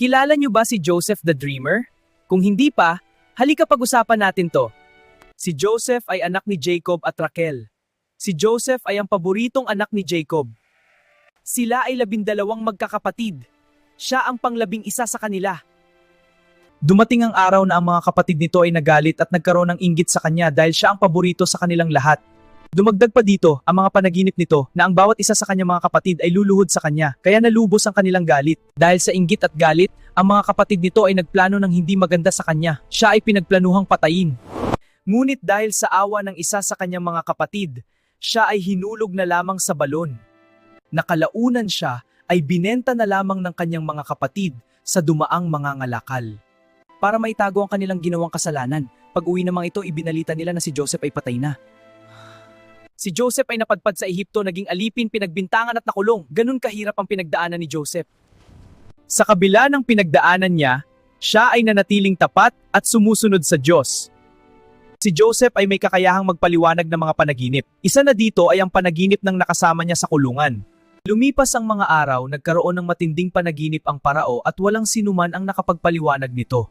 Kilala niyo ba si Joseph the Dreamer? Kung hindi pa, halika pag-usapan natin to. Si Joseph ay anak ni Jacob at Raquel. Si Joseph ay ang paboritong anak ni Jacob. Sila ay 12 magkakapatid. Siya ang pang-11 sa kanila. Dumating ang araw na ang mga kapatid nito ay nagalit at nagkaroon ng inggit sa kanya dahil siya ang paborito sa kanilang lahat. Dumagdag pa dito ang mga panaginip nito na ang bawat isa sa kanyang mga kapatid ay luluhod sa kanya, kaya nalubos ang kanilang galit. Dahil sa inggit at galit, ang mga kapatid nito ay nagplano ng hindi maganda sa kanya. Siya ay pinagplanuhang patayin. Ngunit dahil sa awa ng isa sa kanyang mga kapatid, siya ay hinulog na lamang sa balon. Nakalaunan siya ay binenta na lamang ng kanyang mga kapatid sa dumaang mga ngalakal. Para maitago ang kanilang ginawang kasalanan, pag-uwi namang ito ibinalita nila na si Joseph ay patay na. Si Joseph ay napadpad sa Ehipto, naging alipin, pinagbintangan at nakulong. Ganun kahirap ang pinagdaanan ni Joseph. Sa kabila ng pinagdaanan niya, siya ay nanatiling tapat at sumusunod sa Diyos. Si Joseph ay may kakayahang magpaliwanag ng mga panaginip. Isa na dito ay ang panaginip ng nakasama niya sa kulungan. Lumipas ang mga araw, nagkaroon ng matinding panaginip ang parao at walang sinuman ang nakapagpaliwanag nito.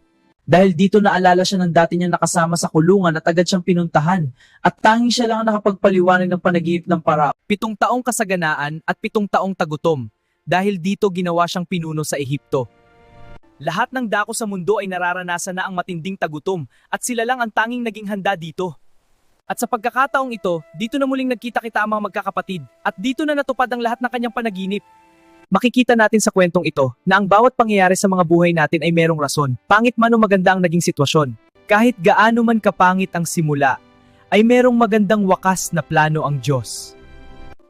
Dahil dito naalala siya ng dati niyang nakasama sa kulungan at agad siyang pinuntahan. At tanging siya lang ang nakapagpaliwanag ng panaginip ng parao. 7 taong kasaganaan at 7 taong tagutom. Dahil dito ginawa siyang pinuno sa Ehipto. Lahat ng dako sa mundo ay nararanasan na ang matinding tagutom at sila lang ang tanging naging handa dito. At sa pagkakataong ito, dito na muling nagkita-kita ang mga magkakapatid at dito na natupad ang lahat ng kanyang panaginip. Makikita natin sa kwentong ito na ang bawat pangyayari sa mga buhay natin ay merong rason, pangit man o maganda ang naging sitwasyon. Kahit gaano man kapangit ang simula, ay merong magandang wakas na plano ang Diyos.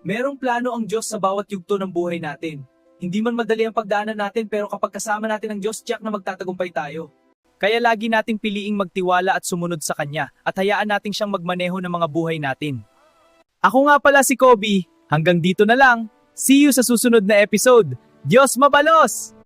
Merong plano ang Diyos sa bawat yugto ng buhay natin. Hindi man madali ang pagdaanan natin pero kapag kasama natin ang Diyos, tiyak na magtatagumpay tayo. Kaya lagi nating piliing magtiwala at sumunod sa Kanya at hayaan nating siyang magmaneho ng mga buhay natin. Ako nga pala si Kobe. Hanggang dito na lang. See you sa susunod na episode. Diyos mabalos!